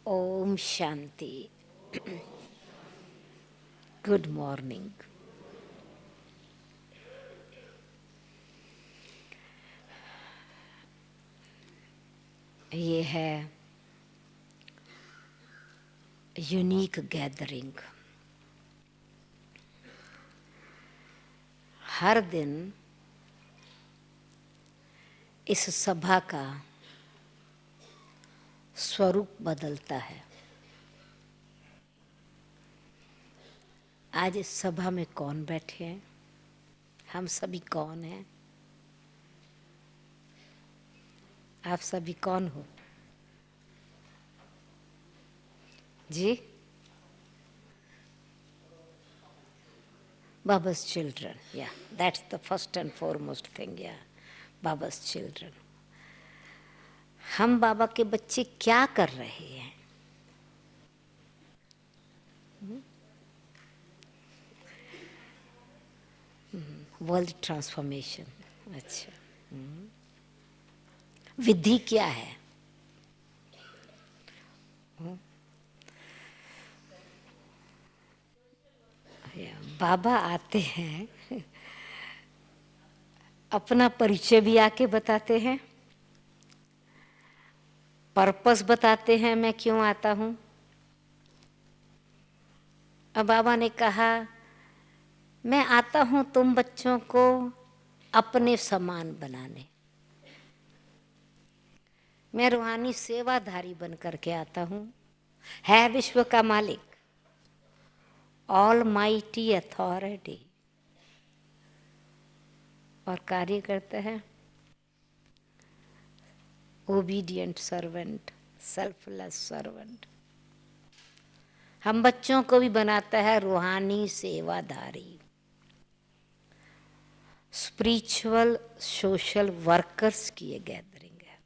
Om Shanti. Good morning. ये है unique gathering. हर दिन इस सभा का स्वरूप बदलता है। आज इस सभा में कौन बैठे हैं? हम सभी कौन हैं? आप सभी कौन हो जी? Baba's children. Yeah, that's the first and foremost thing. Yeah, Baba's children. हम बाबा के बच्चे क्या कर रहे हैं? World transformation. अच्छा, विधि क्या है? बाबा आते हैं, अपना परिचय भी आके बताते हैं, पर्पस बताते हैं मैं क्यों आता हूं। अब बाबा ने कहा मैं आता हूं तुम बच्चों को अपने समान बनाने। मैं रूहानी सेवाधारी बन करके आता हूं। है विश्व का मालिक, ऑल माइटी अथॉरिटी, और कार्य करता है ओबीडियंट सर्वेंट, सेल्फलेस सर्वेंट। हम बच्चों को भी बनाता है रूहानी सेवाधारी, स्पिरिचुअल सोशल वर्कर्स की ये गैदरिंग है।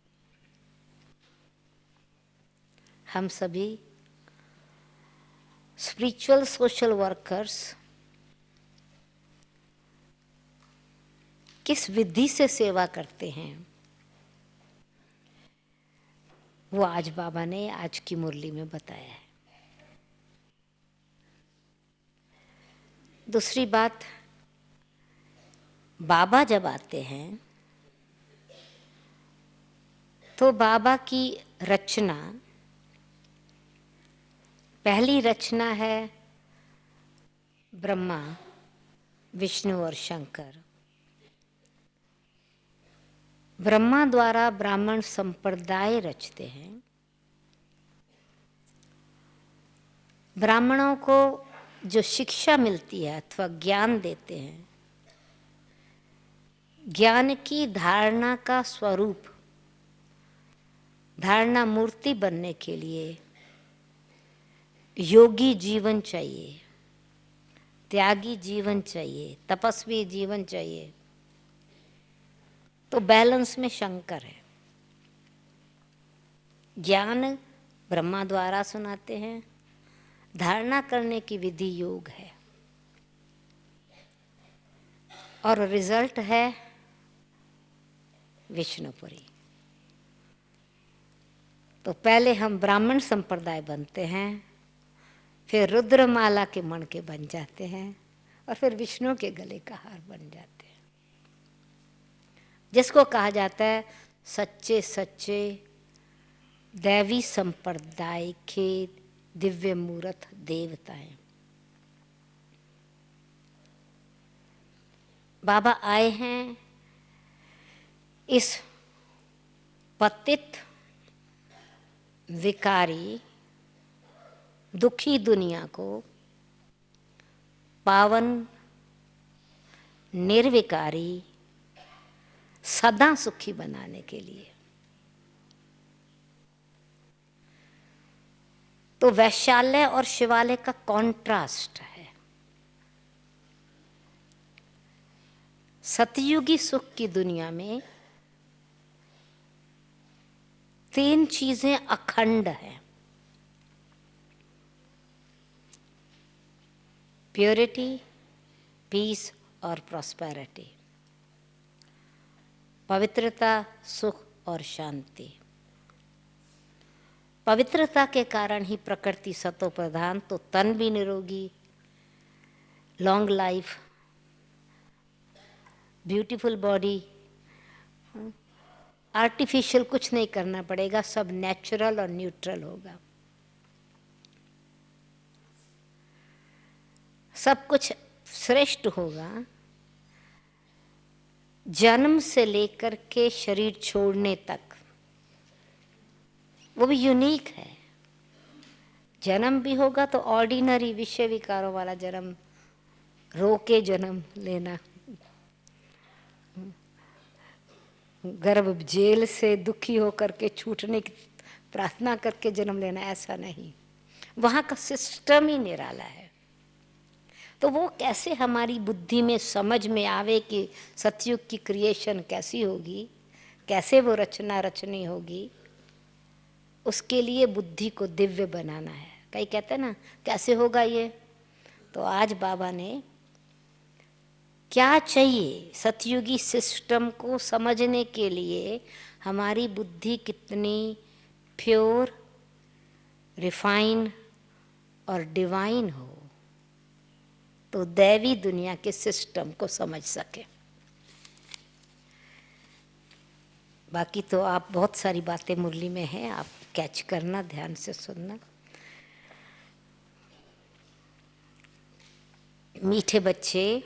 हम सभी स्पिरिचुअल सोशल वर्कर्स किस विधि से सेवा करते हैं वो आज बाबा ने आज की मुरली में बताया है। दूसरी बात, बाबा जब आते हैं तो बाबा की रचना, पहली रचना है ब्रह्मा, विष्णु और शंकर। ब्रह्मा द्वारा ब्राह्मण संप्रदाय रचते हैं। ब्राह्मणों को जो शिक्षा मिलती है अथवा ज्ञान देते हैं, ज्ञान की धारणा का स्वरूप, धारणा मूर्ति बनने के लिए योगी जीवन चाहिए, त्यागी जीवन चाहिए, तपस्वी जीवन चाहिए। तो बैलेंस में शंकर है। ज्ञान ब्रह्मा द्वारा सुनाते हैं, धारणा करने की विधि योग है, और रिजल्ट है विष्णुपुरी। तो पहले हम ब्राह्मण संप्रदाय बनते हैं, फिर रुद्रमाला के मण के बन जाते हैं, और फिर विष्णु के गले का हार बन जाते हैं, जिसको कहा जाता है सच्चे सच्चे दैवी संप्रदाय के दिव्य मूर्त देवताएं। बाबा आए हैं इस पतित विकारी दुखी दुनिया को पावन निर्विकारी सदा सुखी बनाने के लिए। तो वैशाल्य और शिवालय का कॉन्ट्रास्ट है। सतयुगी सुख की दुनिया में तीन चीजें अखंड हैं: प्योरिटी, पीस और प्रॉस्पेरिटी, पवित्रता, सुख और शांति। पवित्रता के कारण ही प्रकृति सतो प्रधान, तो तन भी निरोगी, long life, beautiful body, artificial कुछ नहीं करना पड़ेगा, सब नेचुरल और न्यूट्रल होगा। सब कुछ श्रेष्ठ होगा। जन्म से लेकर के शरीर छोड़ने तक, वो भी यूनिक है। जन्म भी होगा तो ऑर्डिनरी विषय विकारों वाला जन्म, रो के जन्म लेना, गर्भ जेल से दुखी होकर के छूटने की प्रार्थना करके जन्म लेना, ऐसा नहीं। वहाँ का सिस्टम ही निराला है। तो वो कैसे हमारी बुद्धि में समझ में आवे कि सतयुग की क्रिएशन कैसी होगी, कैसे वो रचना रचनी होगी, उसके लिए बुद्धि को दिव्य बनाना है। कई कहते हैं ना कैसे होगा ये, तो आज बाबा ने क्या चाहिए सतयुगी सिस्टम को समझने के लिए, हमारी बुद्धि कितनी प्योर, रिफाइन और डिवाइन हो, तो दैवी दुनिया के सिस्टम को समझ सके। बाकी तो आप बहुत सारी बातें मुरली में हैं, आप कैच करना, ध्यान से सुनना। मीठे बच्चे,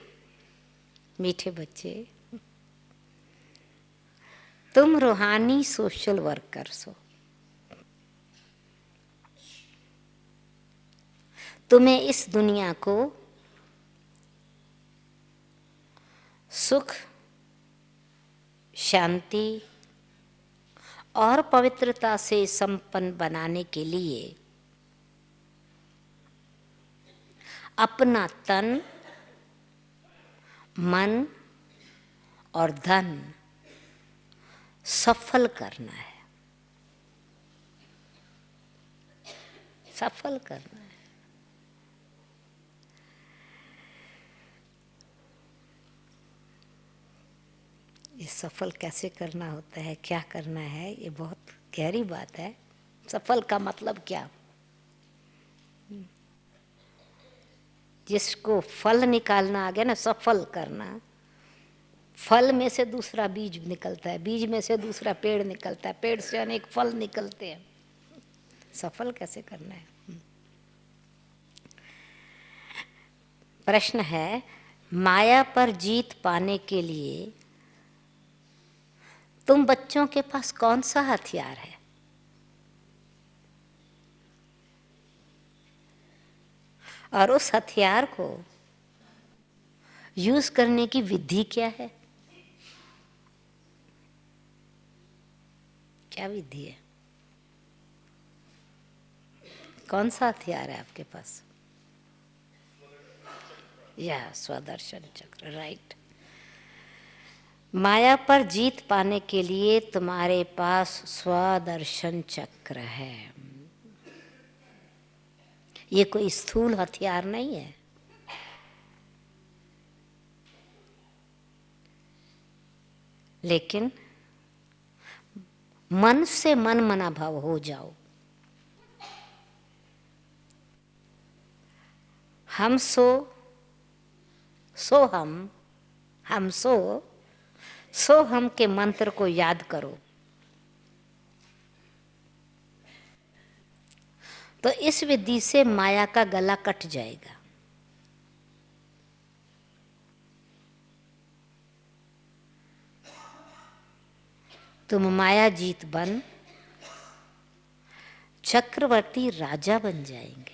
मीठे बच्चे, तुम रूहानी सोशल वर्कर्स हो। तुम्हें इस दुनिया को सुख, शांति और पवित्रता से संपन्न बनाने के लिए अपना तन, मन और धन सफल करना है, सफल करना है। ये सफल कैसे करना होता है, क्या करना है, ये बहुत गहरी बात है। सफल का मतलब क्या? जिसको फल निकालना आ गया ना, सफल करना, फल में से दूसरा बीज निकलता है, बीज में से दूसरा पेड़ निकलता है, पेड़ से अनेक फल निकलते हैं। सफल कैसे करना है? प्रश्न है, माया पर जीत पाने के लिए तुम बच्चों के पास कौन सा हथियार है? और उस हथियार को यूज करने की विधि क्या है? क्या विधि है? कौन सा हथियार है आपके पास? या स्वदर्शन चक्र, राइट। माया पर जीत पाने के लिए तुम्हारे पास स्वदर्शन चक्र है। ये कोई स्थूल हथियार नहीं है, लेकिन मन से मन मना भाव हो जाओ। हम सो हम सो हम के मंत्र को याद करो। तो इस विधि से माया का गला कट जाएगा। तुम माया जीत बन चक्रवर्ती राजा बन जाएंगे।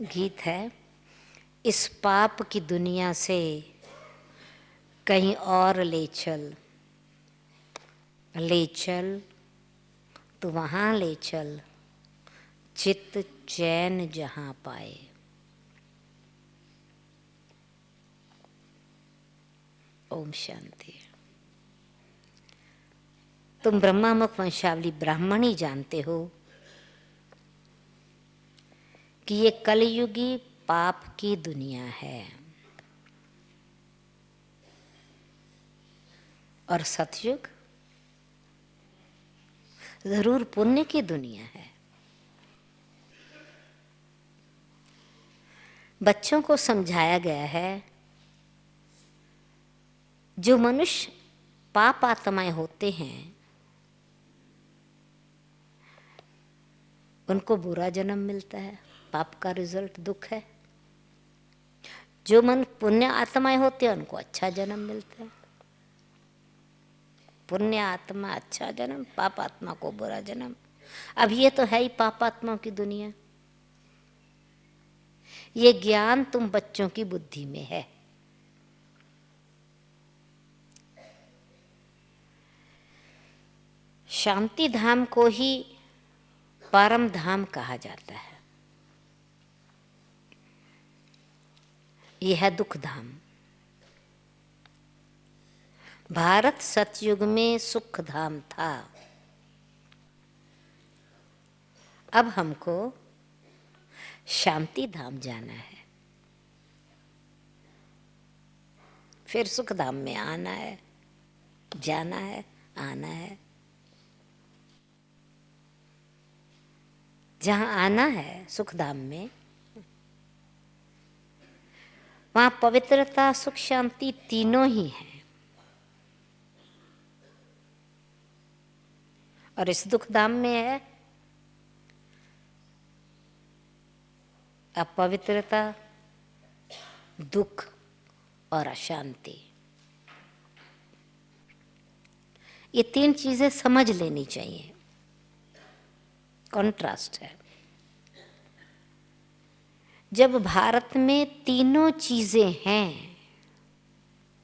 गीत है, इस पाप की दुनिया से कहीं और ले चल, ले चल तो वहां ले चल, चित्त चैन जहां पाए। ओम शांति। तुम ब्रह्मामुख वंशावली ब्राह्मण ही जानते हो कि ये कलयुगी पाप की दुनिया है। और सतयुग जरूर पुण्य की दुनिया है। बच्चों को समझाया गया है जो मनुष्य पाप आत्माएं होते हैं उनको बुरा जन्म मिलता है, पाप का रिजल्ट दुख है। जो मन पुण्य आत्माएं होते हैं उनको अच्छा जन्म मिलता है। पुण्य आत्मा अच्छा जन्म, पाप आत्मा को बुरा जन्म। अब ये तो है ही पाप आत्माओं की दुनिया। ये ज्ञान तुम बच्चों की बुद्धि में है। शांति धाम को ही परम धाम कहा जाता है। यह है दुख धाम। भारत सतयुग में सुख धाम था। अब हमको शांति धाम जाना है, फिर सुख धाम में आना है, जाना है, आना है। जहाँ आना है सुख धाम में, वहाँ पवित्रता, सुख, शांति तीनों ही हैं। और इस दुख धाम में है अपवित्रता, दुख और अशांति। ये तीन चीजें समझ लेनी चाहिए। कॉन्ट्रास्ट है। जब भारत में तीनों चीजें हैं,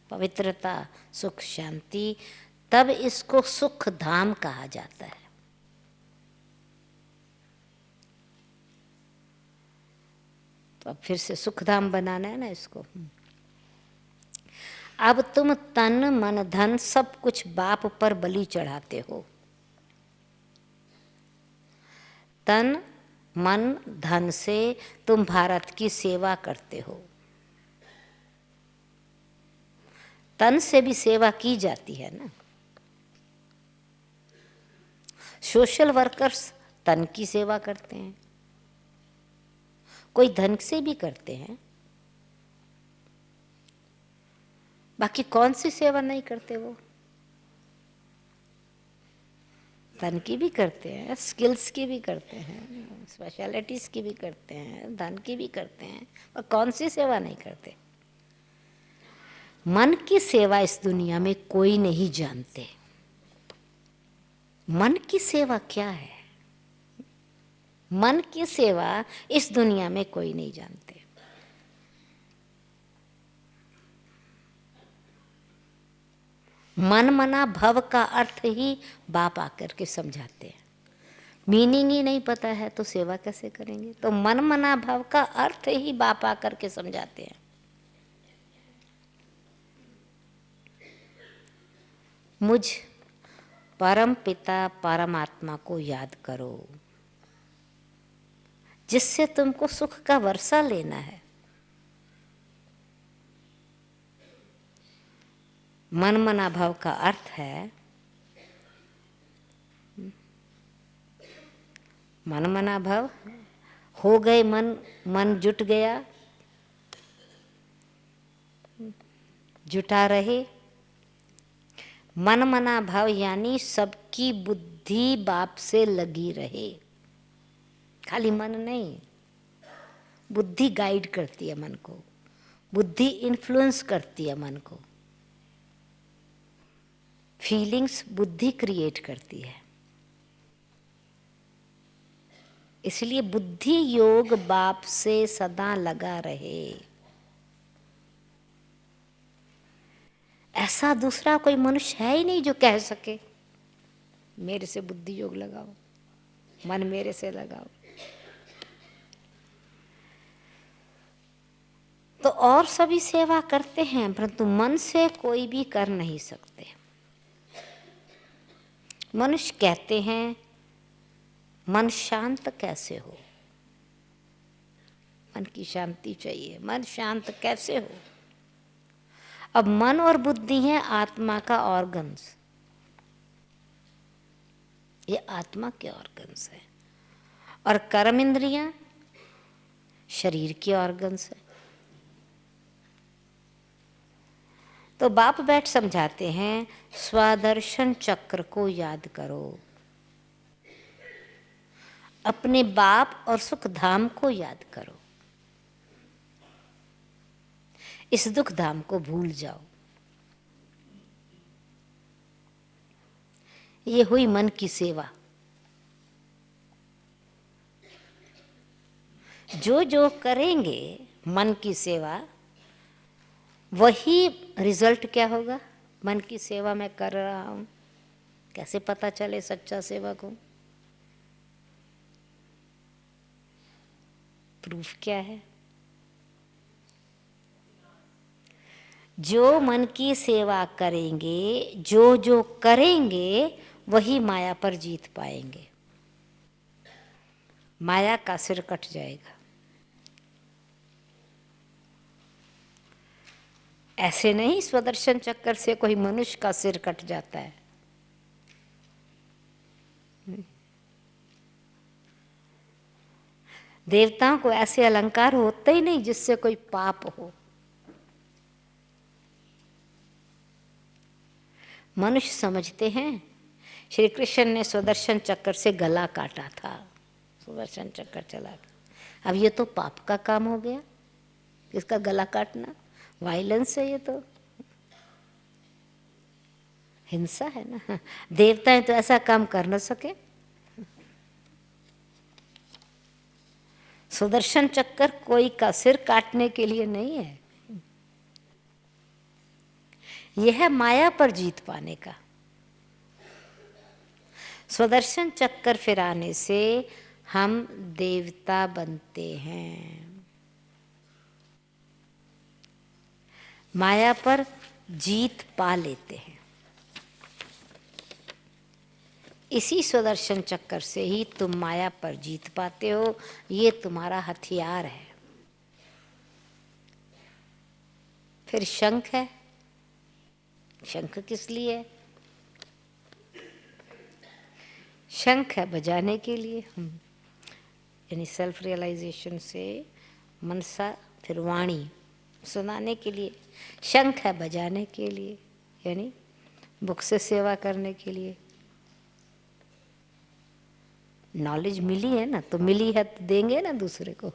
पवित्रता, सुख, शांति, तब इसको सुख धाम कहा जाता है। तो अब फिर से सुख धाम बनाना है ना इसको। अब तुम तन मन धन सब कुछ बाप पर बलि चढ़ाते हो। तन मन धन से तुम भारत की सेवा करते हो। तन से भी सेवा की जाती है ना। सोशल वर्कर्स तन की सेवा करते हैं, कोई धन से भी करते हैं। बाकी कौन सी सेवा नहीं करते वो? धन की भी करते हैं, स्किल्स की भी करते हैं, स्पेशलिटीज की भी करते हैं, धन की भी करते हैं, और कौन सी सेवा नहीं करते? मन की सेवा इस दुनिया में कोई नहीं जानते। मन की सेवा क्या है? मन की सेवा इस दुनिया में कोई नहीं जानते। मन मना भव का अर्थ ही बाप आकर के समझाते हैं। मीनिंग ही नहीं पता है तो सेवा कैसे करेंगे? तो मन मना भव का अर्थ ही बाप आकर के समझाते हैं। मुझ परम पिता परमात्मा को याद करो, जिससे तुमको सुख का वर्षा लेना है। मन मना भाव का अर्थ है मन मना भाव हो गए, मन जुट गया, जुटा रहे। मन मना भाव यानी सबकी बुद्धि बाप से लगी रहे। खाली मन नहीं, बुद्धि गाइड करती है मन को, बुद्धि इन्फ्लुएंस करती है मन को, फीलिंग्स बुद्धि क्रिएट करती है। इसलिए बुद्धि योग बाप से सदा लगा रहे। ऐसा दूसरा कोई मनुष्य है ही नहीं जो कह सके मेरे से बुद्धि योग लगाओ, मन मेरे से लगाओ। तो और सभी सेवा करते हैं, परंतु मन से कोई भी कर नहीं सकते। मनुष्य कहते हैं मन शांत कैसे हो? मन की शांति चाहिए, मन शांत कैसे हो? अब मन और बुद्धि है आत्मा का ऑर्गन्स, ये आत्मा के ऑर्गन्स है, और कर्म इंद्रियां शरीर के ऑर्गन्स है। तो बाप बैठ समझाते हैं, स्वादर्शन चक्र को याद करो, अपने बाप और सुख धाम को याद करो, इस दुख धाम को भूल जाओ। ये हुई मन की सेवा। जो जो करेंगे मन की सेवा, वही रिजल्ट क्या होगा। मन की सेवा मैं कर रहा हूं, कैसे पता चले सच्चा सेवक हूं? प्रूफ क्या है? जो मन की सेवा करेंगे, जो जो करेंगे, वही माया पर जीत पाएंगे। माया का सिर कट जाएगा। ऐसे नहीं स्वदर्शन चक्कर से कोई मनुष्य का सिर कट जाता है। देवताओं को ऐसे अलंकार होते ही नहीं जिससे कोई पाप हो। मनुष्य समझते हैं श्री कृष्ण ने सुदर्शन चक्र से गला काटा था, सुदर्शन चक्र चला गया। अब ये तो पाप का काम हो गया, इसका गला काटना वायलेंस है, ये तो हिंसा है ना। देवताएं तो ऐसा काम कर न सके। सुदर्शन चक्र कोई का सिर काटने के लिए नहीं है, यह है माया पर जीत पाने का। सुदर्शन चक्कर फिराने से हम देवता बनते हैं, माया पर जीत पा लेते हैं। इसी सुदर्शन चक्कर से ही तुम माया पर जीत पाते हो, ये तुम्हारा हथियार है। फिर शंख है, शंख किस लिए? शंख है बजाने के लिए, यानी सेल्फ रियलाइजेशन से मनसा, फिर वाणी सुनाने के लिए। शंख है बजाने के लिए, यानी बुक से सेवा करने के लिए। नॉलेज मिली है ना, तो मिली है तो देंगे ना दूसरे को।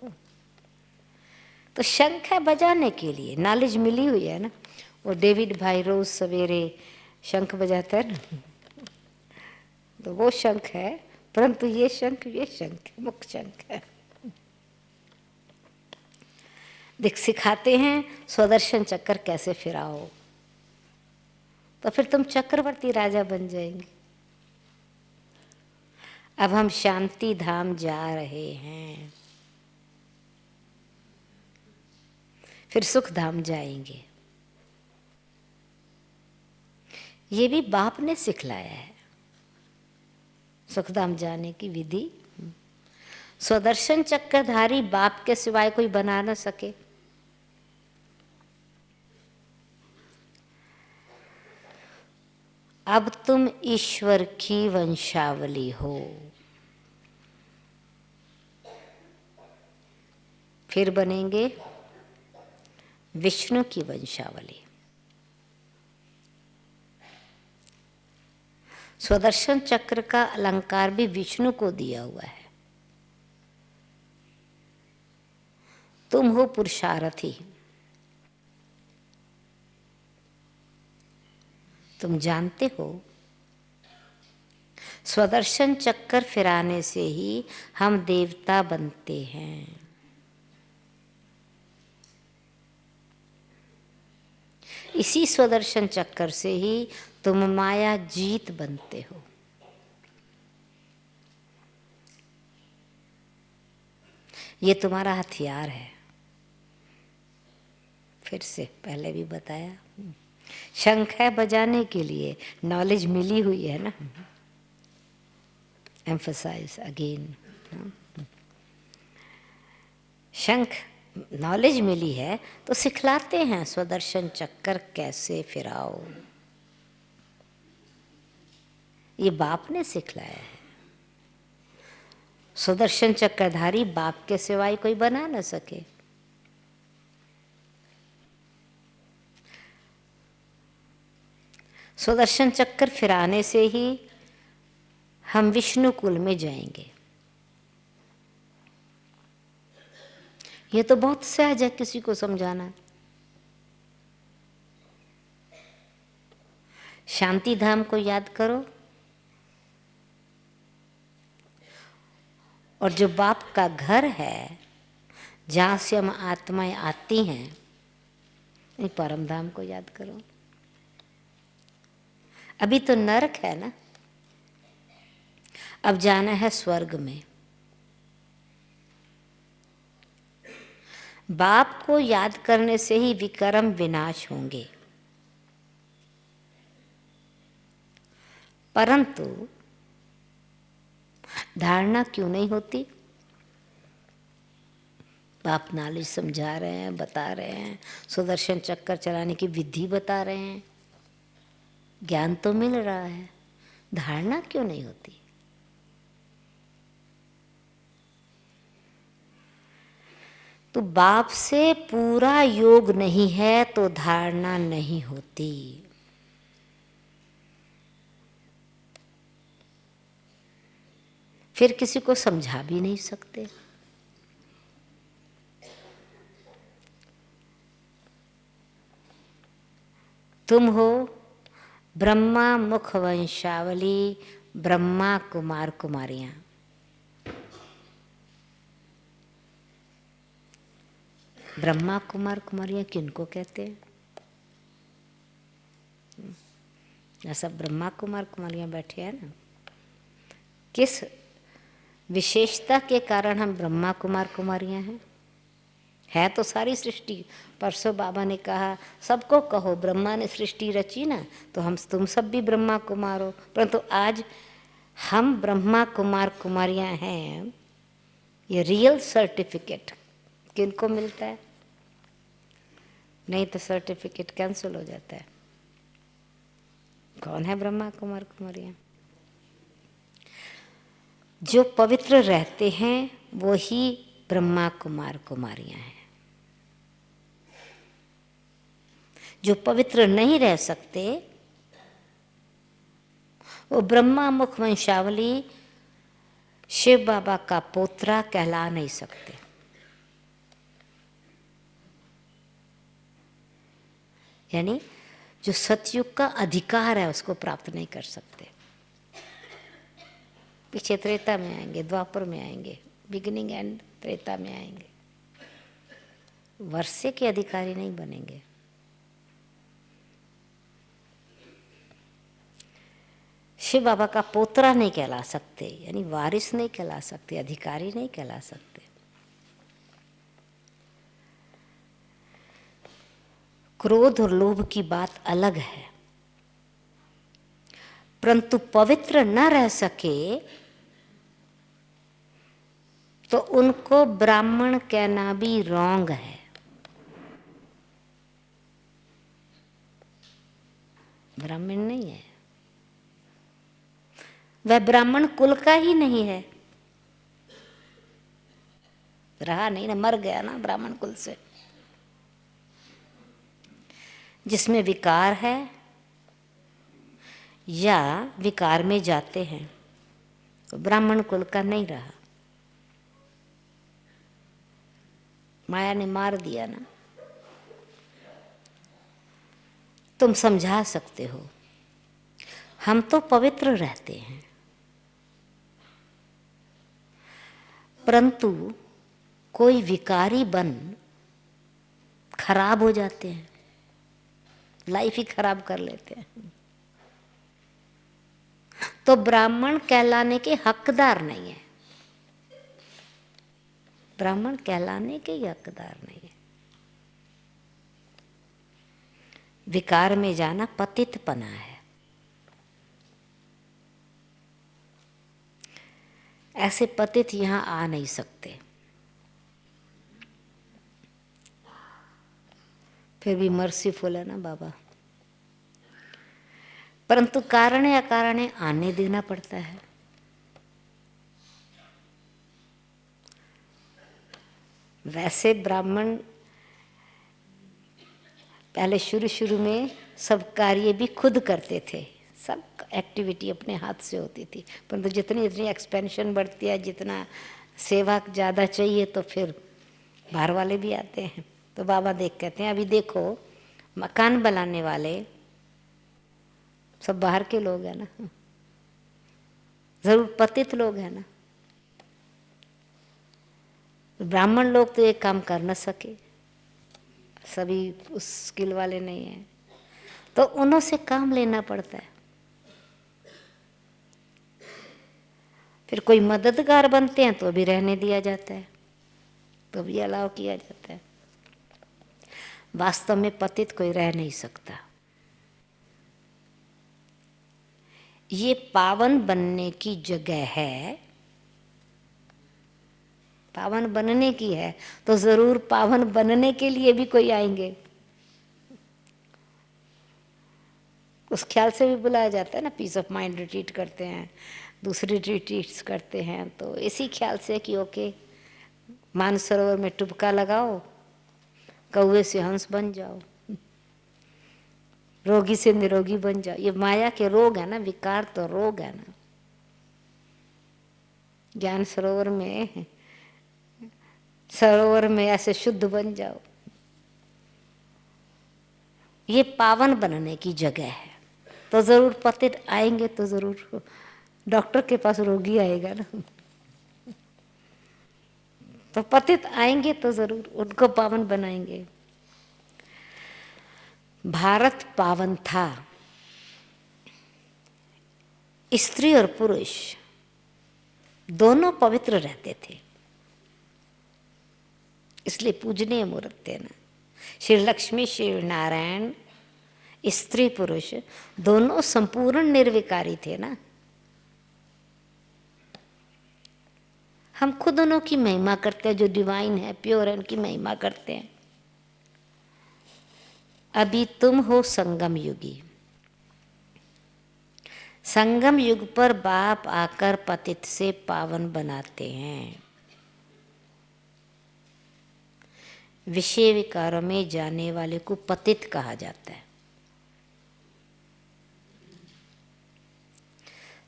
तो शंख है बजाने के लिए, नॉलेज मिली हुई है ना। वो डेविड भाई रोज सवेरे शंख बजाता है ना, तो वो शंख है। परंतु ये शंख मुख्य शंख है। देख सिखाते हैं स्वदर्शन चक्कर कैसे फिराओ, तो फिर तुम चक्रवर्ती राजा बन जाएंगे। अब हम शांति धाम जा रहे हैं, फिर सुख धाम जाएंगे। ये भी बाप ने सिखलाया है, सुखधाम जाने की विधि। स्वदर्शन चक्रधारी बाप के सिवाय कोई बना न सके। अब तुम ईश्वर की वंशावली हो, फिर बनेंगे विष्णु की वंशावली। स्वदर्शन चक्र का अलंकार भी विष्णु को दिया हुआ है। तुम हो पुरुषार्थी, तुम जानते हो स्वदर्शन चक्कर फिराने से ही हम देवता बनते हैं। इसी स्वदर्शन चक्कर से ही तुम माया जीत बनते हो। ये तुम्हारा हथियार है। फिर से पहले भी बताया, शंख है बजाने के लिए, नॉलेज मिली हुई है ना। एम्फसाइज अगेन, शंख नॉलेज मिली है तो सिखलाते हैं, स्वदर्शन चक्कर कैसे फिराओ, ये बाप ने सिखलाया है। सुदर्शन चक्रधारी बाप के सिवाय कोई बना न सके। सुदर्शन चक्कर फिराने से ही हम विष्णु कुल में जाएंगे। ये तो बहुत सहज है किसी को समझाना। शांति धाम को याद करो, और जो बाप का घर है जहाँ से हम आत्माएं आती हैं, परम धाम को याद करो। अभी तो नरक है ना, अब जाना है स्वर्ग में। बाप को याद करने से ही विकर्म विनाश होंगे, परंतु धारणा क्यों नहीं होती? बाप नॉलेज समझा रहे हैं, बता रहे हैं, सुदर्शन चक्कर चलाने की विधि बता रहे हैं, ज्ञान तो मिल रहा है, धारणा क्यों नहीं होती? तो बाप से पूरा योग नहीं है तो धारणा नहीं होती। फिर किसी को समझा भी नहीं सकते। तुम हो ब्रह्मा मुख वंशावली, ब्रह्मा कुमार कुमारियां। ब्रह्मा कुमार कुमारियां किनको कहते हैं? ऐसा ब्रह्मा कुमार कुमारियां बैठे हैं ना, किस विशेषता के कारण हम ब्रह्मा कुमार कुमारियां हैं? है तो सारी सृष्टि। परसों बाबा ने कहा सबको कहो, ब्रह्मा ने सृष्टि रची ना, तो हम तुम सब भी ब्रह्मा कुमार हो। परंतु आज हम ब्रह्मा कुमार कुमारियां हैं, ये रियल सर्टिफिकेट किनको मिलता है? नहीं तो सर्टिफिकेट कैंसिल हो जाता है। कौन है ब्रह्मा कुमार कुमारियां? जो पवित्र रहते हैं वो ही ब्रह्मा कुमार कुमारियां हैं। जो पवित्र नहीं रह सकते वो ब्रह्मा मुख वंशावली शिव बाबा का पोत्रा कहला नहीं सकते। यानी जो सतयुग का अधिकार है उसको प्राप्त नहीं कर सकते। पीछे त्रेता में आएंगे, द्वापर में आएंगे, बिगिनिंग एंड त्रेता में आएंगे, वर्षे के अधिकारी नहीं बनेंगे। शिव बाबा का पोतरा नहीं कहला सकते, यानी वारिस नहीं कहला सकते, अधिकारी नहीं कहला सकते। क्रोध और लोभ की बात अलग है, परंतु पवित्र न रह सके तो उनको ब्राह्मण कहना भी रॉन्ग है। ब्राह्मण नहीं है, वह ब्राह्मण कुल का ही नहीं है। रहा नहीं ना, मर गया ना ब्राह्मण कुल से। जिसमें विकार है या विकार में जाते हैं तो ब्राह्मण कुल का नहीं रहा। माया ने मार दिया ना। तुम समझा सकते हो, हम तो पवित्र रहते हैं, परंतु कोई विकारी बन खराब हो जाते हैं, लाइफ ही खराब कर लेते हैं, तो ब्राह्मण कहलाने के हकदार नहीं है। ब्राह्मण कहलाने के हकदार नहीं है। विकार में जाना पतितपना है। ऐसे पतित यहां आ नहीं सकते। फिर भी मर्सीफुल है ना बाबा, परंतु कारण अकारण आने देना पड़ता है। वैसे ब्राह्मण पहले शुरू में सब कार्य भी खुद करते थे, सब एक्टिविटी अपने हाथ से होती थी, परंतु जितनी जितनी एक्सपेंशन बढ़ती है, जितना सेवा ज़्यादा चाहिए, तो फिर बाहर वाले भी आते हैं। तो बाबा कहते हैं अभी देखो मकान बनाने वाले सब बाहर के लोग हैं ना, जरूर पतित लोग हैं ना। ब्राह्मण लोग तो ये काम कर न सके, सभी उस स्किल वाले नहीं हैं, तो उन्हों से काम लेना पड़ता है। फिर कोई मददगार बनते हैं तो भी रहने दिया जाता है, तो भी अलाउ किया जाता है। वास्तव में पतित कोई रह नहीं सकता। ये पावन बनने की जगह है, पावन बनने की है, तो जरूर पावन बनने के लिए भी कोई आएंगे। उस ख्याल से भी बुलाया जाता है ना, पीस ऑफ माइंड रिट्रीट करते हैं, दूसरी रिट्रीट्स करते हैं, तो इसी ख्याल से कि ओके मानसरोवर में टुबका लगाओ, कौवे से हंस बन जाओ, रोगी से निरोगी बन जाओ। ये माया के रोग है ना, विकार तो रोग है ना। ज्ञान सरोवर में ऐसे शुद्ध बन जाओ। ये पावन बनने की जगह है, तो जरूर पतित आएंगे, तो जरूर डॉक्टर के पास रोगी आएगा ना, तो पतित आएंगे तो जरूर उनको पावन बनाएंगे। भारत पावन था, स्त्री और पुरुष दोनों पवित्र रहते थे, इसलिए पूजनीय मूर्त थे ना। श्री लक्ष्मी श्री नारायण स्त्री पुरुष दोनों संपूर्ण निर्विकारी थे ना। हम खुद उन्हों की महिमा करते हैं, जो डिवाइन है, प्योर है, उनकी महिमा करते हैं। अभी तुम हो संगम युगी, संगम युग पर बाप आकर पतित से पावन बनाते हैं। विषय विकारों में जाने वाले को पतित कहा जाता है।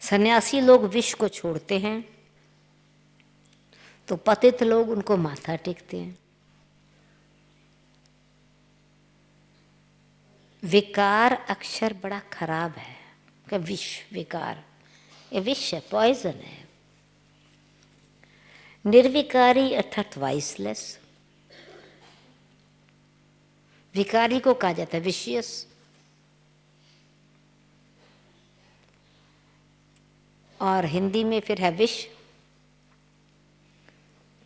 सन्यासी लोग विष को छोड़ते हैं, तो पतित लोग उनको माथा टेकते हैं। विकार अक्षर बड़ा खराब है, कि विष, विकार ये विष है, पॉइजन है। निर्विकारी अर्थात वाइसलेस, विकारी को कहा जाता है विशियस। और हिंदी में फिर है विष,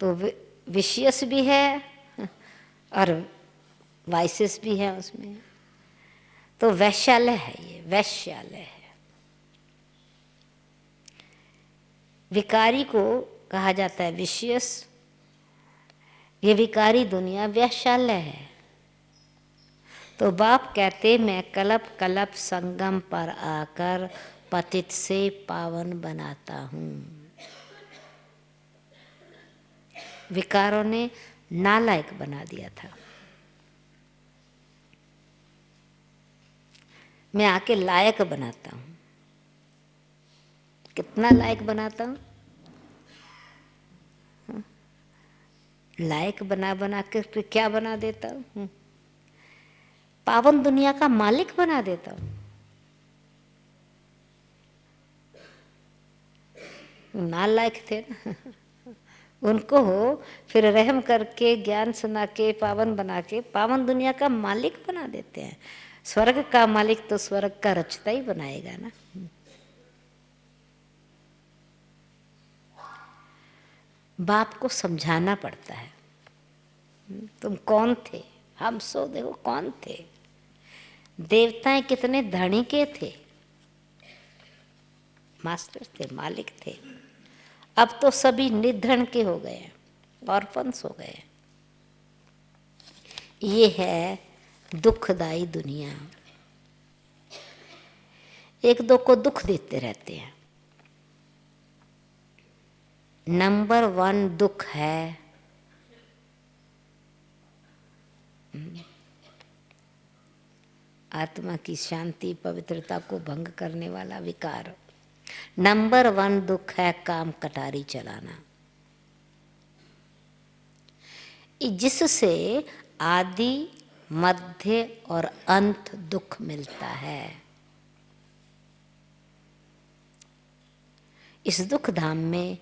तो विशियस भी है और वाइसेस भी है उसमें, तो वैश्यालय है, ये वैश्यालय है। विकारी को कहा जाता है विशियस, ये विकारी दुनिया वैश्यालय है। तो बाप कहते मैं कल्प कल्प संगम पर आकर पतित से पावन बनाता हूँ। विकारों ने नालायक बना दिया था, मैं आके लायक बनाता हूँ। कितना लायक बनाता हूँ, लायक बना बना के क्या बना देता हूँ, पावन दुनिया का मालिक बना देता हूँ। नालायक थे ना, उनको हो फिर रहम करके ज्ञान सुना के पावन बना के पावन दुनिया का मालिक बना देते हैं। स्वर्ग का मालिक तो स्वर्ग का रचता ही बनाएगा ना। बाप को समझाना पड़ता है, तुम कौन थे, हम सो देखो कौन थे। देवताएं कितने धनी के थे, मास्टर थे, मालिक थे। अब तो सभी निर्धन के हो गए, ऑर्फन्स हो गए। ये है दुखदाई दुनिया। एक दो को दुख देते रहते हैं। नंबर 1 दुख है आत्मा की शांति पवित्रता को भंग करने वाला विकार। नंबर 1 दुख है काम कटारी चलाना, जिससे आदि मध्य और अंत दुख मिलता है। इस दुख धाम में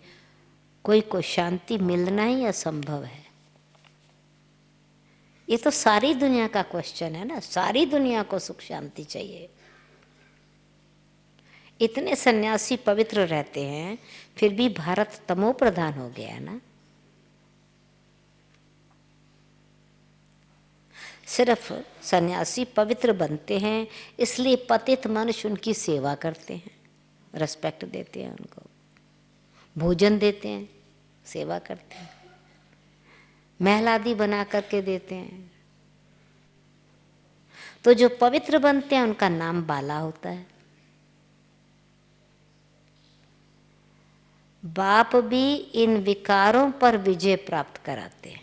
कोई को शांति मिलना ही असंभव है। ये तो सारी दुनिया का क्वेश्चन है ना, सारी दुनिया को सुख शांति चाहिए। इतने सन्यासी पवित्र रहते हैं फिर भी भारत तमो प्रधान हो गया ना। सिर्फ सन्यासी पवित्र बनते हैं इसलिए पतित मनुष्य उनकी सेवा करते हैं, रेस्पेक्ट देते हैं, उनको भोजन देते हैं, सेवा करते हैं, महल आदि बना करके देते हैं। तो जो पवित्र बनते हैं उनका नाम बाला होता है। बाप भी इन विकारों पर विजय प्राप्त कराते हैं,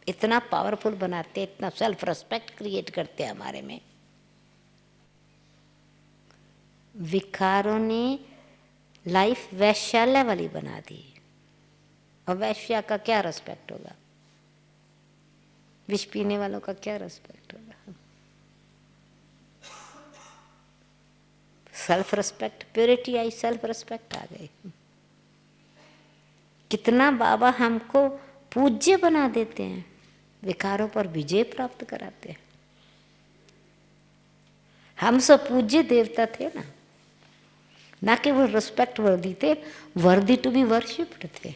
इतना पावरफुल बनाते हैं, इतना सेल्फ रेस्पेक्ट क्रिएट करते हैं हमारे में। विकारों ने लाइफ वैश्यालय वाली बना दी, और वैश्या का क्या रेस्पेक्ट होगा, विष पीने वालों का क्या रेस्पेक्ट होगा। सेल्फ रेस्पेक्ट, प्योरिटी आई, सेल्फ रेस्पेक्ट आ गई। कितना बाबा हमको पूज्य बना देते हैं, विकारों पर विजय प्राप्त कराते हैं। हम सब पूज्य देवता थे ना, ना केवल रिस्पेक्ट वर्दी थे, वर्दी टू बी वर्शिप्ड थे।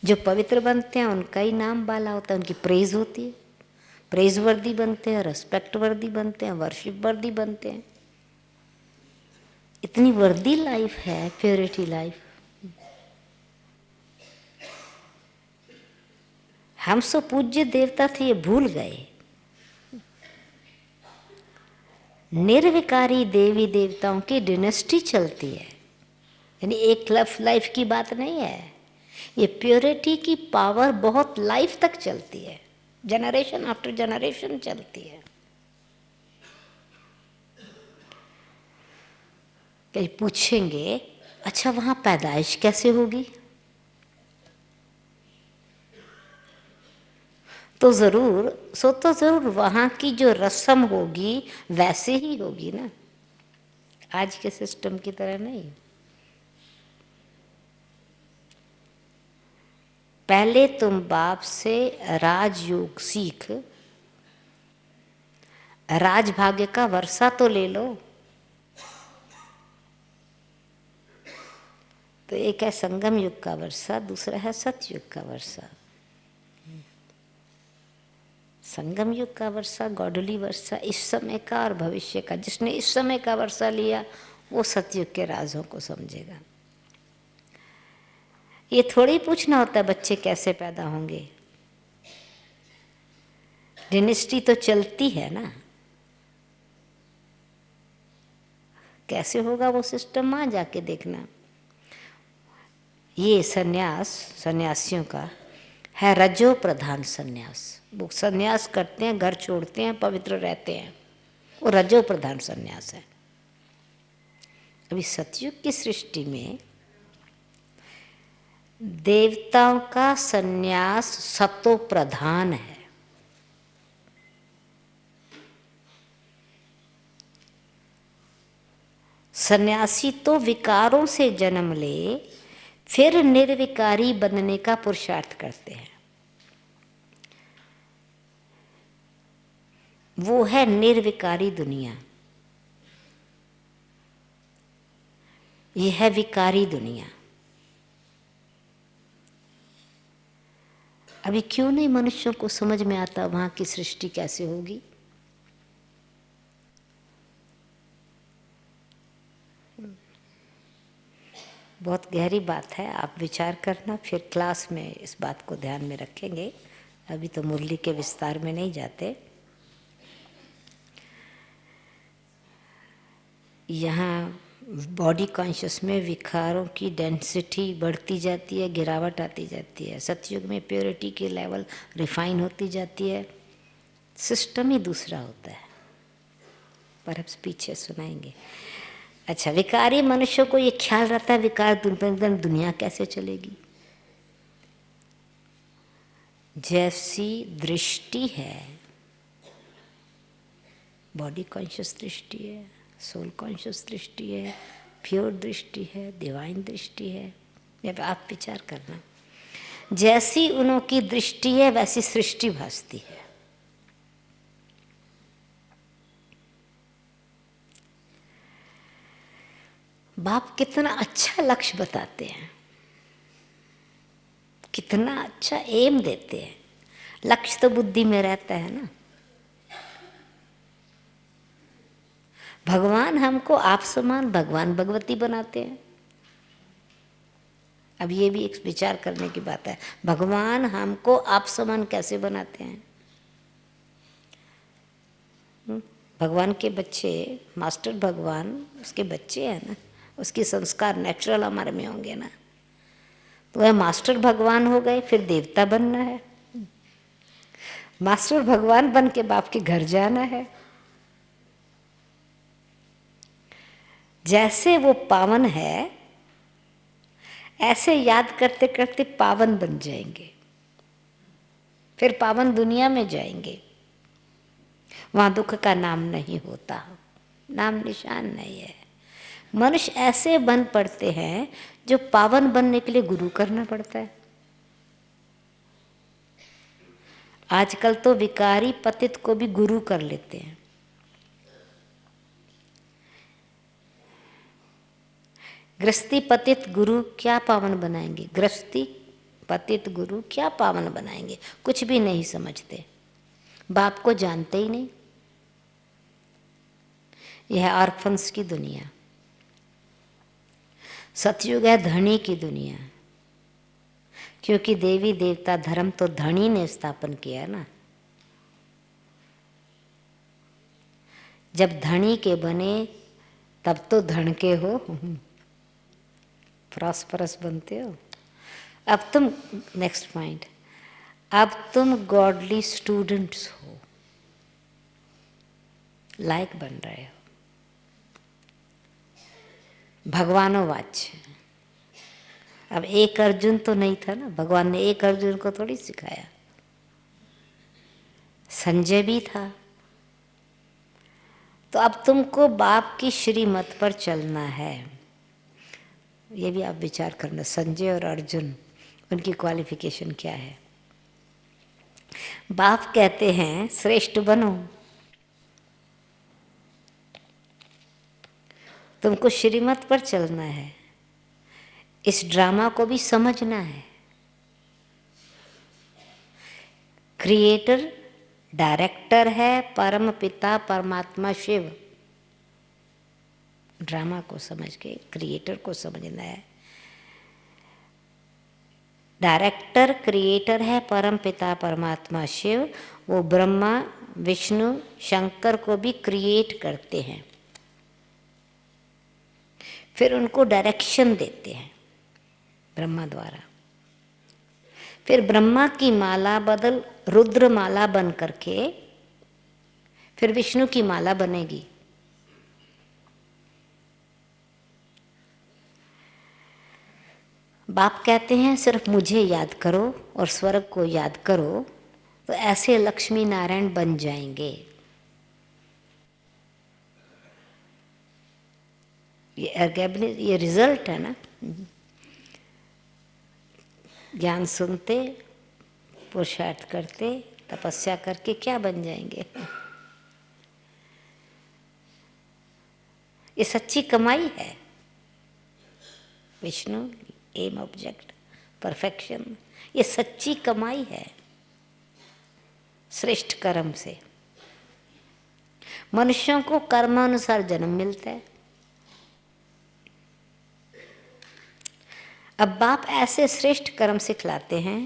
जो पवित्र बनते हैं उनका ही नाम बाला होता है, उनकी प्रेज होती है, प्रेज वर्दी बनते हैं, रेस्पेक्ट वर्दी बनते हैं, वर्शिप वर्दी बनते हैं। इतनी वर्दी लाइफ है, प्योरिटी लाइफ। हम सब पूज्य देवता थे, ये भूल गए। निर्विकारी देवी देवताओं की डिनेस्टी चलती है, यानी एक लाइफ की बात नहीं है। ये प्योरिटी की पावर बहुत लाइफ तक चलती है, जनरेशन आफ्टर जनरेशन चलती है। कहीं पूछेंगे अच्छा वहां पैदाइश कैसे होगी, तो जरूर वहां की जो रस्म होगी वैसे ही होगी ना, आज के सिस्टम की तरह नहीं। पहले तुम बाप से राजयोग सीख, राजभाग्य का वर्षा तो ले लो। तो एक है संगम युग का वर्षा, दूसरा है सतयुग का वर्षा। संगम युग का वर्षा, गॉडली वर्षा, इस समय का और भविष्य का। जिसने इस समय का वर्षा लिया वो सतयुग के राजों को समझेगा। ये थोड़ी पूछना होता है बच्चे कैसे पैदा होंगे, डिनेस्टी तो चलती है ना, कैसे होगा वो सिस्टम वहां जाके देखना। ये सन्यासियों का है रजो प्रधान सन्यास। वो सन्यास करते हैं, घर छोड़ते हैं, पवित्र रहते हैं, वो रजो प्रधान सन्यास है। अभी सतयुग की सृष्टि में देवताओं का सन्यास सतो प्रधान है। सन्यासी तो विकारों से जन्म ले फिर निर्विकारी बनने का पुरुषार्थ करते हैं। वो है निर्विकारी दुनिया, ये है विकारी दुनिया। अभी क्यों नहीं मनुष्यों को समझ में आता वहां की सृष्टि कैसे होगी। बहुत गहरी बात है, आप विचार करना, फिर क्लास में इस बात को ध्यान में रखेंगे। अभी तो मुरली के विस्तार में नहीं जाते। यहाँ बॉडी कॉन्शियस में विकारों की डेंसिटी बढ़ती जाती है, गिरावट आती जाती है। सतयुग में प्योरिटी की लेवल रिफाइन होती जाती है, सिस्टम ही दूसरा होता है। पर अब पीछे सुनाएंगे। अच्छा, विकारी मनुष्यों को ये ख्याल रहता है विकार दुनिया कैसे चलेगी। जैसी दृष्टि है, बॉडी कॉन्शियस दृष्टि है, सोल कॉन्शियस दृष्टि है, प्योर दृष्टि है, डिवाइन दृष्टि है। जब आप विचार करना, जैसी उनकी दृष्टि है वैसी सृष्टि भासती है। बाप कितना अच्छा लक्ष्य बताते हैं, कितना अच्छा एम देते हैं। लक्ष्य तो बुद्धि में रहता है ना। भगवान हमको आप समान भगवान भगवती बनाते हैं। अब ये भी एक विचार करने की बात है, भगवान हमको आप समान कैसे बनाते हैं। भगवान के बच्चे, मास्टर भगवान उसके बच्चे हैं ना, उसके संस्कार नेचुरल हमारे में होंगे ना। तो वह मास्टर भगवान हो गए, फिर देवता बनना है। मास्टर भगवान बन के बाप के घर जाना है। जैसे वो पावन है, ऐसे याद करते करते पावन बन जाएंगे। फिर पावन दुनिया में जाएंगे, वहां दुख का नाम नहीं होता, नाम निशान नहीं है। मनुष्य ऐसे बन पड़ते हैं जो पावन बनने के लिए गुरु करना पड़ता है। आजकल तो विकारी पतित को भी गुरु कर लेते हैं। गृहस्थी पतित गुरु क्या पावन बनाएंगे, गृहस्थी पतित गुरु क्या पावन बनाएंगे, कुछ भी नहीं समझते, बाप को जानते ही नहीं। यह ऑर्फन्स की दुनिया। सतयुग है धनी की दुनिया, क्योंकि देवी देवता धर्म तो धनी ने स्थापन किया ना। जब धनी के बने तब तो धन के हो, प्रॉस्परस बनते हो। अब तुम, नेक्स्ट पॉइंट, अब तुम गॉडली स्टूडेंट्स हो, लायक बन रहे हो, भगवानोवाच्य। अब एक अर्जुन तो नहीं था ना, भगवान ने एक अर्जुन को थोड़ी सिखाया, संजय भी था। तो अब तुमको बाप की श्रीमत पर चलना है। ये भी आप विचार करना, संजय और अर्जुन, उनकी क्वालिफिकेशन क्या है। बाप कहते हैं श्रेष्ठ बनो, तुमको श्रीमत पर चलना है, इस ड्रामा को भी समझना है। क्रिएटर डायरेक्टर है परम पिता परमात्मा शिव। ड्रामा को समझ के क्रिएटर को समझना है। डायरेक्टर क्रिएटर है परम पिता परमात्मा शिव। वो ब्रह्मा विष्णु शंकर को भी क्रिएट करते हैं, फिर उनको डायरेक्शन देते हैं ब्रह्मा द्वारा। फिर ब्रह्मा की माला बदल रुद्र माला बन करके फिर विष्णु की माला बनेगी। बाप कहते हैं सिर्फ मुझे याद करो और स्वर्ग को याद करो, तो ऐसे लक्ष्मी नारायण बन जाएंगे। ये रिजल्ट है ना। ज्ञान सुनते, पुरुषार्थ करते, तपस्या करके क्या बन जाएंगे। ये सच्ची कमाई है। विष्णु एम ऑब्जेक्ट परफेक्शन, ये सच्ची कमाई है श्रेष्ठ कर्म से। मनुष्यों को कर्मानुसार जन्म मिलता है। अब बाप ऐसे श्रेष्ठ कर्म सिखलाते हैं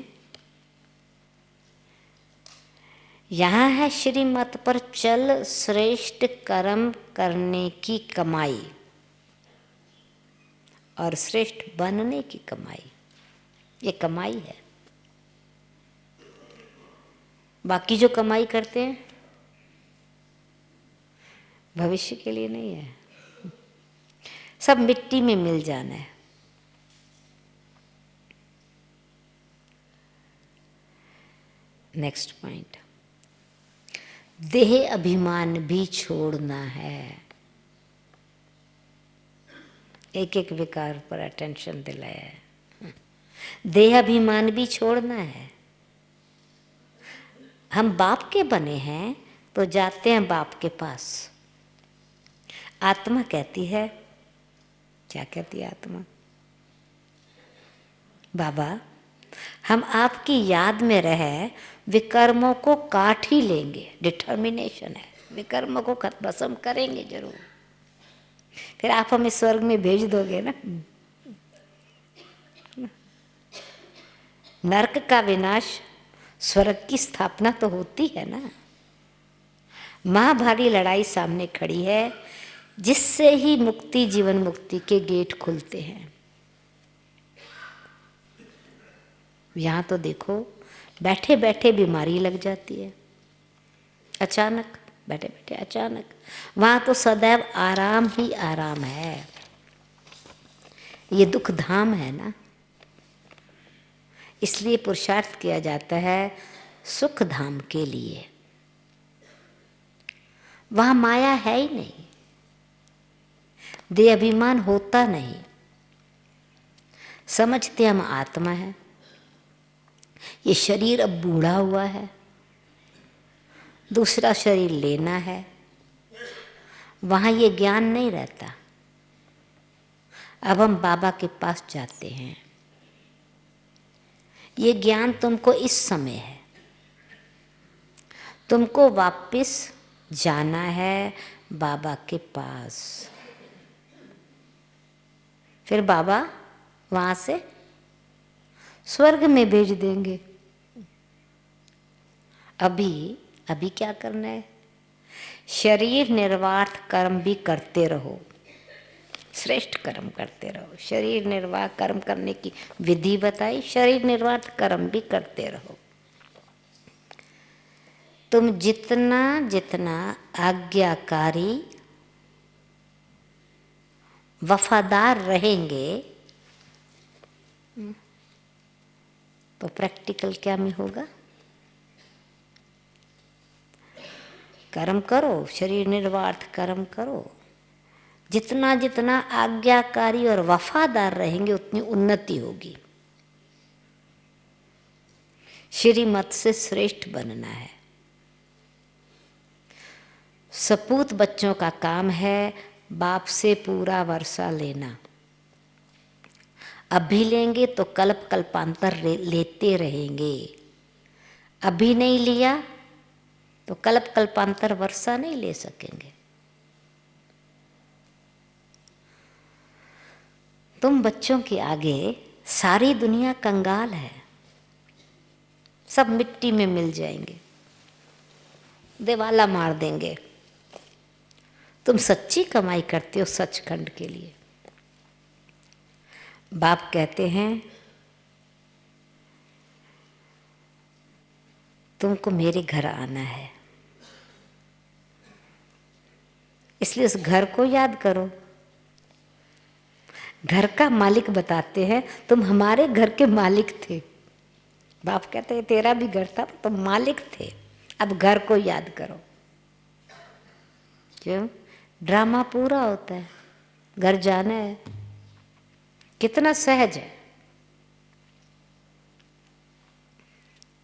यहाँ है श्रीमत पर चल श्रेष्ठ कर्म करने की कमाई और श्रेष्ठ बनने की कमाई। ये कमाई है। बाकी जो कमाई करते हैं भविष्य के लिए नहीं है, सब मिट्टी में मिल जाना है। नेक्स्ट पॉइंट, देह अभिमान भी छोड़ना है। एक एक विकार पर अटेंशन दिलाया है। देह अभिमान भी छोड़ना है। हम बाप के बने हैं तो जाते हैं बाप के पास। आत्मा कहती है, क्या कहती है आत्मा? बाबा, हम आपकी याद में रहे विकर्मों को काट ही लेंगे। डिटर्मिनेशन है, विकर्मों को खत्म करेंगे जरूर। फिर आप हमें स्वर्ग में भेज दोगे ना। नरक का विनाश, स्वर्ग की स्थापना तो होती है ना। महाभारी लड़ाई सामने खड़ी है, जिससे ही मुक्ति, जीवन मुक्ति के गेट खुलते हैं। यहाँ तो देखो, बैठे बैठे बीमारी लग जाती है, अचानक, बैठे बैठे अचानक। वहाँ तो सदैव आराम ही आराम है। ये दुख धाम है ना, इसलिए पुरुषार्थ किया जाता है सुख धाम के लिए। वहाँ माया है ही नहीं, देह अभिमान होता नहीं। समझते हम आत्मा है, ये शरीर अब बूढ़ा हुआ है, दूसरा शरीर लेना है। वहाँ ये ज्ञान नहीं रहता। अब हम बाबा के पास जाते हैं। ये ज्ञान तुमको इस समय है, तुमको वापस जाना है बाबा के पास। फिर बाबा वहाँ से स्वर्ग में भेज देंगे। अभी क्या करना है? शरीर निर्वाह कर्म भी करते रहो, श्रेष्ठ कर्म करते रहो। शरीर निर्वाह कर्म करने की विधि बताई, शरीर निर्वाह कर्म भी करते रहो। तुम जितना जितना आज्ञाकारी वफादार रहेंगे तो प्रैक्टिकल क्या में होगा? कर्म करो, शरीर निर्वाह कर्म करो। जितना जितना आज्ञाकारी और वफादार रहेंगे उतनी उन्नति होगी। श्रीमत से श्रेष्ठ बनना है। सपूत बच्चों का काम है बाप से पूरा वर्षा लेना। अभी लेंगे तो कल्प कल्पांतर लेते रहेंगे। अभी नहीं लिया तो कल्प कल्पांतर वर्षा नहीं ले सकेंगे। तुम बच्चों के आगे सारी दुनिया कंगाल है, सब मिट्टी में मिल जाएंगे, देवाला मार देंगे। तुम सच्ची कमाई करते हो सचखंड के लिए। बाप कहते हैं तुमको मेरे घर आना है, इसलिए उस घर को याद करो। घर का मालिक बताते हैं तुम हमारे घर के मालिक थे। बाप कहते हैं तेरा भी घर था, तुम मालिक थे, अब घर को याद करो। क्यों? ड्रामा पूरा होता है, घर जाना है। कितना सहज है।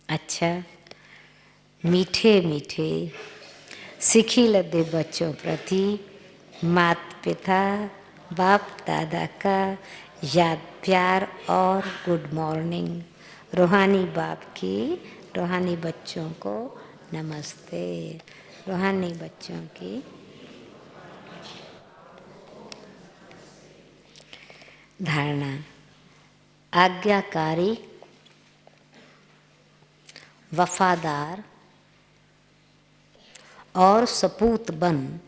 अच्छा, मीठे मीठे सिखी लदे बच्चों प्रति माता पिता बाप दादा का याद, प्यार और गुड मॉर्निंग। रूहानी बाप की रूहानी बच्चों को नमस्ते। रूहानी बच्चों की धारणा, आज्ञाकारी, वफादार, और सपूत बन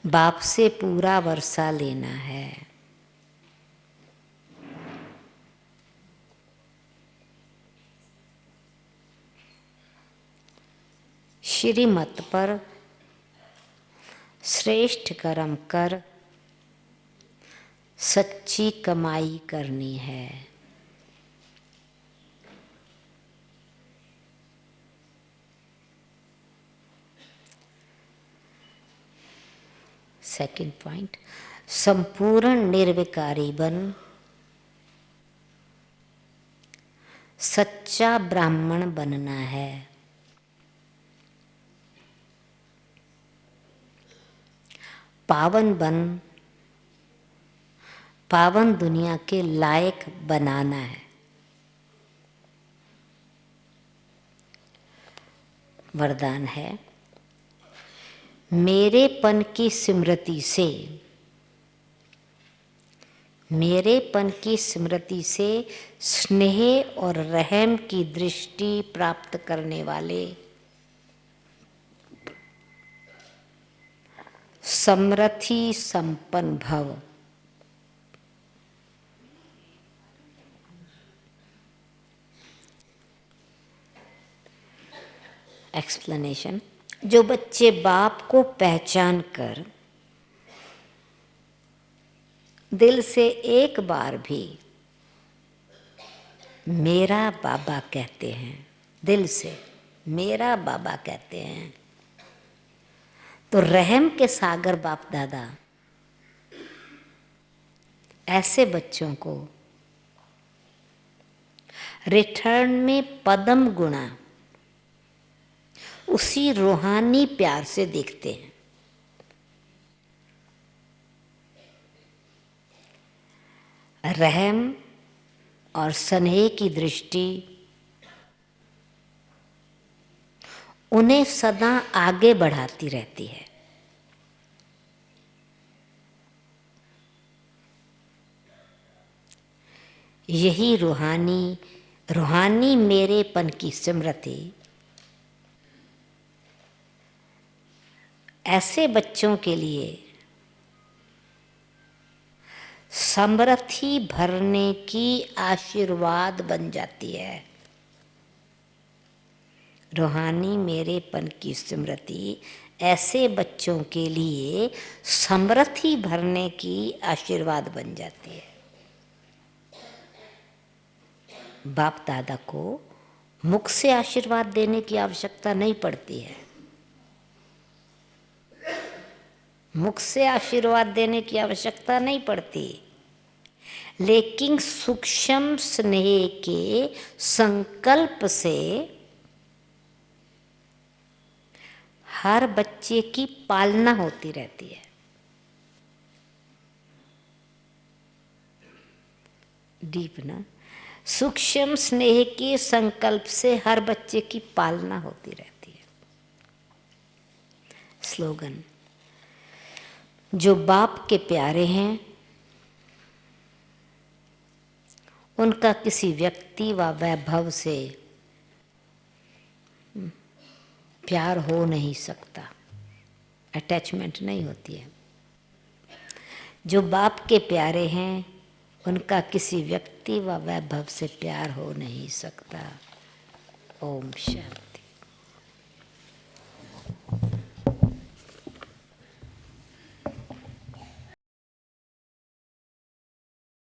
बाप से पूरा वर्षा लेना है। श्रीमत पर श्रेष्ठ कर्म कर सच्ची कमाई करनी है। सेकंड पॉइंट, संपूर्ण निर्विकारी बन सच्चा ब्राह्मण बनना है। पावन बन पावन दुनिया के लायक बनाना है। वरदान है, मेरेपन की स्मृति से, मेरेपन की स्मृति से स्नेह और रहम की दृष्टि प्राप्त करने वाले समृद्धि संपन्न भव। एक्सप्लेनेशन, जो बच्चे बाप को पहचान कर दिल से एक बार भी मेरा बाबा कहते हैं, दिल से मेरा बाबा कहते हैं, तो रहम के सागर बाप दादा ऐसे बच्चों को रिटर्न में पदम गुणा उसी रूहानी प्यार से देखते हैं। रहम और स्नेह की दृष्टि उन्हें सदा आगे बढ़ाती रहती है। यही रूहानी मेरेपन की स्मृति ऐसे बच्चों के लिए समृद्धि भरने की आशीर्वाद बन जाती है। रूहानी मेरेपन की स्मृति ऐसे बच्चों के लिए समृद्धि भरने की आशीर्वाद बन जाती है। बाप दादा को मुख से आशीर्वाद देने की आवश्यकता नहीं पड़ती है। मुख से आशीर्वाद देने की आवश्यकता नहीं पड़ती, लेकिन सूक्ष्म स्नेह के संकल्प से हर बच्चे की पालना होती रहती है। डीप ना, सूक्ष्म स्नेह के संकल्प से हर बच्चे की पालना होती रहती है। स्लोगन, जो बाप के प्यारे हैं उनका किसी व्यक्ति व वैभव से प्यार हो नहीं सकता, अटैचमेंट नहीं होती है। जो बाप के प्यारे हैं उनका किसी व्यक्ति व वैभव से प्यार हो नहीं सकता। ओम शांति।